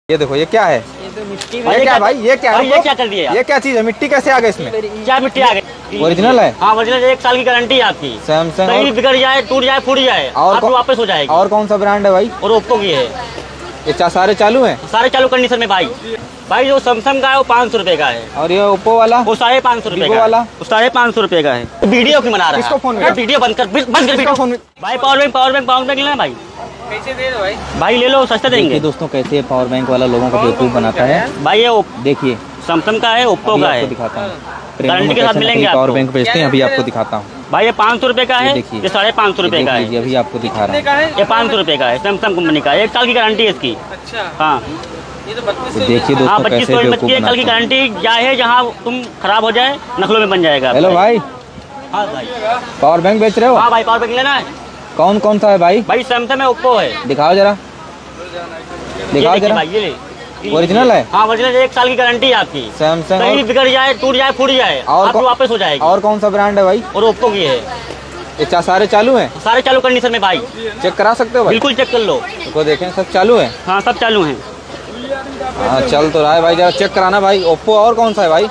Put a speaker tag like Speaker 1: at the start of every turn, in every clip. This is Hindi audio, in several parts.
Speaker 1: ये देखो ये क्या है?
Speaker 2: ये तो मिट्टी
Speaker 1: ये क्या भाई? ये क्या है?
Speaker 2: ये क्या कर दिया?
Speaker 1: ये क्या चीज है? मिट्टी कैसे आ गई इसमें?
Speaker 2: क्या मिट्टी आ गई?
Speaker 1: ओरिजिनल है?
Speaker 2: हाँ ओरिजिनल, 1 साल की गारंटी है आपकी।
Speaker 1: सैमसंग
Speaker 2: कहीं बिगड़ जाए, टूट जाए, फूट जाए,
Speaker 1: और
Speaker 2: आपको वापस हो जाएगी।
Speaker 1: और कौन सा ब्रांड है भाई?
Speaker 2: और ओप्पो की है।
Speaker 1: ये सारे चालू हैं?
Speaker 2: सारे चालू कंडीशन में भाई। भाई जो सैमसंग का है वो 500 रुपए का है,
Speaker 1: और ये ओप्पो वाला?
Speaker 2: वो 550 रुपए
Speaker 1: Vivo
Speaker 2: का
Speaker 1: वाला?
Speaker 2: वो 550 रुपए का है। वीडियो क्यों बना रहा है?
Speaker 1: किसको फोन में?
Speaker 2: वीडियो बंद कर
Speaker 1: किसको
Speaker 2: वीडियो।
Speaker 1: फोन में?
Speaker 2: भाई पावर बैंक लेना भाई।
Speaker 3: कैसे दे दो भाई?
Speaker 2: भाई ले लो, सस्ते
Speaker 1: देखिए
Speaker 2: देंगे।
Speaker 1: दोस्तों कैसे पावर बैंक वाला लोगों को बेवकूफ बनाता है।
Speaker 2: भाई ये
Speaker 1: देखिए
Speaker 2: सैमसंग का है, ओप्पो
Speaker 1: अभी
Speaker 2: का
Speaker 1: आपको
Speaker 2: है।
Speaker 1: दिखाता हूँ
Speaker 2: गारंटी के साथ मिलेंगे
Speaker 1: पावर
Speaker 2: आपको।
Speaker 1: बैंक बेचते हैं। अभी आपको दिखाता हूँ।
Speaker 2: भाई ये 500 रुपए का है,
Speaker 1: ये देखिए।
Speaker 2: ये 550 रुपए का है।
Speaker 1: अभी आपको दिखा रहा
Speaker 3: कितने
Speaker 1: हूँ।
Speaker 3: का है?
Speaker 2: ये 500 रुपए का है, सैमसंग कंपनी का है। 1 साल की गारंटी है इसकी।
Speaker 3: अच्छा,
Speaker 2: हाँ
Speaker 3: ये तो 3200
Speaker 1: देखिए
Speaker 2: हाँ,
Speaker 1: दोस्तों
Speaker 2: 25
Speaker 1: कैसे
Speaker 2: सौ
Speaker 1: बेवकूफ
Speaker 2: की 1 साल की
Speaker 1: बनाते हैं।
Speaker 2: गारंटी क्या है, जहाँ तुम खराब हो जाए नकलों में बन जाएगा।
Speaker 1: हेलो भाई,
Speaker 2: हाँ भाई।
Speaker 1: पावर बैंक बेच रहे हो?
Speaker 2: हाँ भाई पावर बैंक लेना है।
Speaker 1: कौन कौन सा है भाई?
Speaker 2: भाई सैमसंग में ओप्पो है।
Speaker 1: दिखाओ जरा,
Speaker 2: ये
Speaker 1: दिखाओ
Speaker 2: देखिए
Speaker 1: जरा।
Speaker 2: भाई, ये ले।
Speaker 1: ओरिजिनल है?
Speaker 2: हाँ ओरिजिनल, 1 साल की गारंटी है आपकी।
Speaker 1: सैमसंग
Speaker 2: कहीं बिगड़ जाए, टूट जाए, फूट जाए, आपको वापस हो जाएगी।
Speaker 1: और कौन सा ब्रांड है भाई?
Speaker 2: और ओप्पो की है।
Speaker 1: ये सारे चालू हैं?
Speaker 2: सारे चालू कंडीशन में भाई।
Speaker 1: चेक करा सकते हो भाई?
Speaker 2: बिल्कुल चेक कर लो।
Speaker 1: को देखें सब चालू है?
Speaker 2: हाँ सब चालू हैं।
Speaker 1: हाँ चल तो रहा है भाई, जरा चेक कराना भाई। ओप्पो और कौन सा है भाई?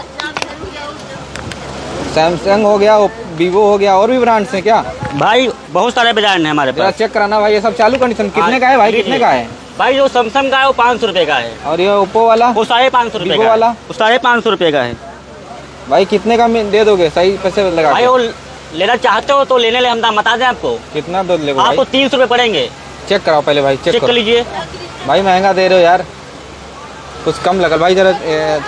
Speaker 1: सैमसंग हो गया, वीवो हो गया, और भी ब्रांड्स हैं क्या?
Speaker 2: भाई बहुत सारे ब्रांड हैं हमारे
Speaker 1: जरा
Speaker 2: पास।
Speaker 1: चेक कराना भाई। ये सब चालू कंडीशन कितने का है भाई? कितने का है?
Speaker 2: भाई जो सैमसंग का है वो 500 रुपए का है,
Speaker 1: और ये ओप्पो वाला?
Speaker 2: वो 550 रुपए
Speaker 1: Vivo
Speaker 2: का
Speaker 1: वाला?
Speaker 2: वो 550 रुपए का है।
Speaker 1: भाई कितने का दे दोगे? सही पैसे लगा
Speaker 2: भाई
Speaker 1: के।
Speaker 2: वो लेना चाहते हो तो लेने ले, हम दाम बता दें आपको।
Speaker 1: कितना दो लेगो भाई?
Speaker 2: आपको 300 रुपए पड़ेंगे।
Speaker 1: चेक कराओ पहले भाई, चेक
Speaker 2: चेक कर
Speaker 1: करो
Speaker 2: लीजिए।
Speaker 1: भाई। महंगा दे रहे हो यार, कुछ कम लगा भाई। जरा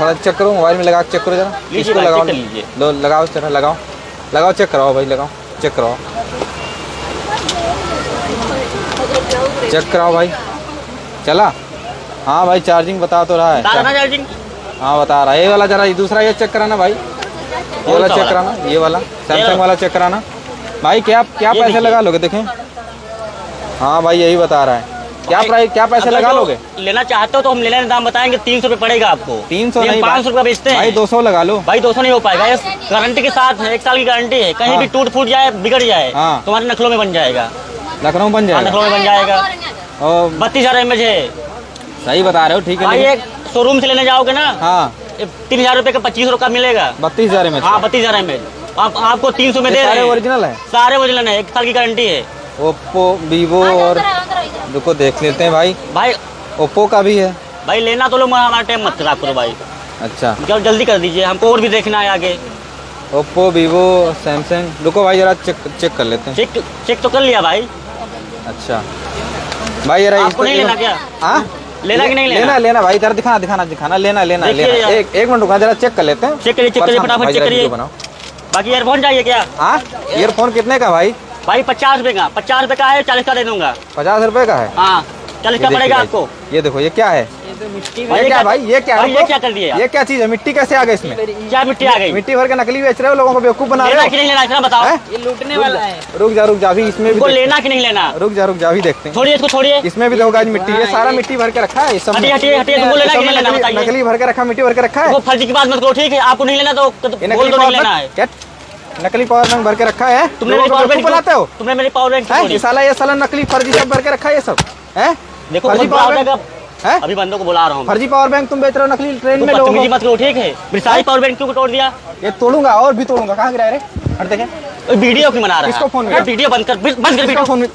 Speaker 1: थोड़ा चेक करो, मोबाइल में लगा के चेक करो जरा।
Speaker 2: लीजिए
Speaker 1: इसको
Speaker 2: भाई,
Speaker 1: लगाओ,
Speaker 2: चेक कर लीजिए।
Speaker 1: लो लगाओ, जरा लगाओ, लगाओ चेक कराओ भाई, लगाओ चेक कराओ, चेक कराओ भाई। चला? हाँ भाई चार्जिंग बता तो रहा है।
Speaker 2: चार्जिंग
Speaker 1: हाँ बता रहा है। ये वाला जरा, ये दूसरा ये चेक कराना भाई। ये वाला चेक कराना, ये वाला सैमसंग वाला चेक कराना भाई। क्या क्या
Speaker 2: ये
Speaker 1: पैसे
Speaker 2: देखिए।
Speaker 1: लगा लोगे? देखें, हाँ भाई यही बता रहा है। क्या प्राइस, क्या पैसे
Speaker 2: अगर
Speaker 1: लगा
Speaker 2: जो
Speaker 1: लोगे?
Speaker 2: लेना चाहते हो तो हम लेने का दाम बताएंगे, 300 रुपए पड़ेगा आपको।
Speaker 1: 300 नहीं
Speaker 2: 500 रुपए बेचते
Speaker 1: भाई,
Speaker 2: हैं
Speaker 1: 200 लगा लो
Speaker 2: भाई। 200 नहीं हो पाएगा, ये गारंटी के साथ है, 1 साल की गारंटी है। कहीं
Speaker 1: हाँ।
Speaker 2: भी टूट फूट जाए, बिगड़ जाए,
Speaker 1: हाँ।
Speaker 2: तुम्हारे नकलों में बन जाएगा।
Speaker 1: लखनऊ बन
Speaker 2: हाँ,
Speaker 1: जाएगा।
Speaker 2: नकलों में बन जाएगा।
Speaker 1: और
Speaker 2: 32,000 mAh है
Speaker 1: सही बता रहे हो, ठीक है।
Speaker 2: भाई।
Speaker 1: लेकिन-
Speaker 2: एक शोरूम से लेने जाओगे ना,
Speaker 1: हाँ
Speaker 2: 3000 रुपए का 2500 का मिलेगा।
Speaker 1: 32,000 में?
Speaker 2: हाँ 32,000 mAh आपको 300 में दे रहे
Speaker 1: सारे
Speaker 2: हैं।
Speaker 1: ओरिजिनल है?
Speaker 2: सारे ओरिजिनल है, 1 साल की गारंटी है।
Speaker 1: ओप्पो, वीवो, और रुको देख लेते हैं भाई।
Speaker 2: भाई
Speaker 1: ओप्पो का भी है
Speaker 2: भाई लेना तो लो, हमारा टाइम मत खराब करो भाई।
Speaker 1: अच्छा।
Speaker 2: जल्दी कर दीजिए, हमको और भी देखना है आगे।
Speaker 1: Oppo, Vivo, Samsung. रुको भाई जरा चेक कर लेते हैं।
Speaker 2: चेक तो कर लिया भाई।
Speaker 1: अच्छा भाई ये
Speaker 2: आपको नहीं लेना क्या?
Speaker 1: हाँ
Speaker 2: लेना कि नहीं लेना?
Speaker 1: लेना भाई। जरा दिखाना लेना
Speaker 2: देखिए यार।
Speaker 1: एक मिनट रुका, जरा चेक कर लेते हैं।
Speaker 2: चेक करिए फटाफट
Speaker 1: भाई,
Speaker 2: चेक
Speaker 1: जरा
Speaker 2: करिए।
Speaker 1: वीडियो बनाओ।
Speaker 2: बाकी ईयरफोन चाहिए क्या?
Speaker 1: हाँ ईयरफोन कितने का भाई?
Speaker 2: भाई 50 रुपए का, 50 रुपए का है, 40 का दे दूंगा।
Speaker 1: 50 रुपए का है?
Speaker 2: हाँ 40 का
Speaker 1: ये
Speaker 2: पड़ेगा
Speaker 1: देखिए
Speaker 2: आपको।
Speaker 1: भाई, ये देखो ये क्या है?
Speaker 3: ये तो मिट्टी
Speaker 2: भाई,
Speaker 1: ये क्या भाई? ये क्या
Speaker 2: भाई,
Speaker 1: है?
Speaker 2: ये क्या कर दिया?
Speaker 1: ये क्या चीज है? मिट्टी कैसे आ गई इसमें?
Speaker 2: क्या मिट्टी आ गई?
Speaker 1: मिट्टी भर के नकली बेच रहे हो, लोगों को बेवकूफ बना रहे
Speaker 2: लेना
Speaker 1: हो।
Speaker 2: कि नहीं लेना, इतना बताओ।
Speaker 1: हैं?
Speaker 3: ये लूटने वाला है।
Speaker 1: रुक जा अभी इसमें भी
Speaker 2: इसको
Speaker 1: देख-
Speaker 2: लेना कि नहीं लेना?
Speaker 1: रुक जा अभी देखते हैं।
Speaker 2: छोड़िए इसको, छोड़िए।
Speaker 1: इसमें भी देखो गाइस मिट्टी, ये सारा मिट्टी भर के रखा है। इस सब में-
Speaker 2: हटिए तुमको लेना कि नहीं लेना
Speaker 1: नकली
Speaker 2: बताइए।
Speaker 1: नकली भर के रखा, मिट्टी भर के रखा है।
Speaker 2: वो फर्जी की बात मत करो, ठीक है? आपको नहीं लेना तो
Speaker 1: ये
Speaker 2: बोल
Speaker 1: नकली
Speaker 2: दो नहीं
Speaker 1: पावर
Speaker 2: लेना है।
Speaker 1: बैंक क्या? नकली पावर बैंक भर के रखा है।
Speaker 2: तुमने
Speaker 1: लोगों
Speaker 2: मेरी
Speaker 1: को
Speaker 2: पावर
Speaker 1: बेवकूफ
Speaker 2: बैंक
Speaker 1: बनाते हो?
Speaker 2: तुमने मेरी पावर बैंक
Speaker 1: हैं?
Speaker 2: छोड़ी।
Speaker 1: ये साला नकली फर्जी सब भर के रखा है ये सब है।
Speaker 2: देखो
Speaker 1: फर्जी
Speaker 2: बहुत
Speaker 1: पावर
Speaker 2: बुरा
Speaker 1: बैंक
Speaker 2: होगा।
Speaker 1: है।
Speaker 2: अभी बंदों को बुला रहा हूँ।
Speaker 1: फर्जी पावर बैंक तुम बेच रहे हो नकली ट्रेन में लोगों
Speaker 2: बदतमीजी
Speaker 1: को।
Speaker 2: मत करो, ठीक है? मेरी सारी पावर बैंक क्यों तोड़ दिया?
Speaker 1: ये तोड़ूंगा और भी तोड़ूंगा। कहाँ गिरा रे? हट देखें
Speaker 2: वीडियो क्यों बना रहा है?
Speaker 1: किसको फोन किया?
Speaker 2: वीडियो बंद कर
Speaker 1: किसको
Speaker 2: वीडियो।
Speaker 1: फोन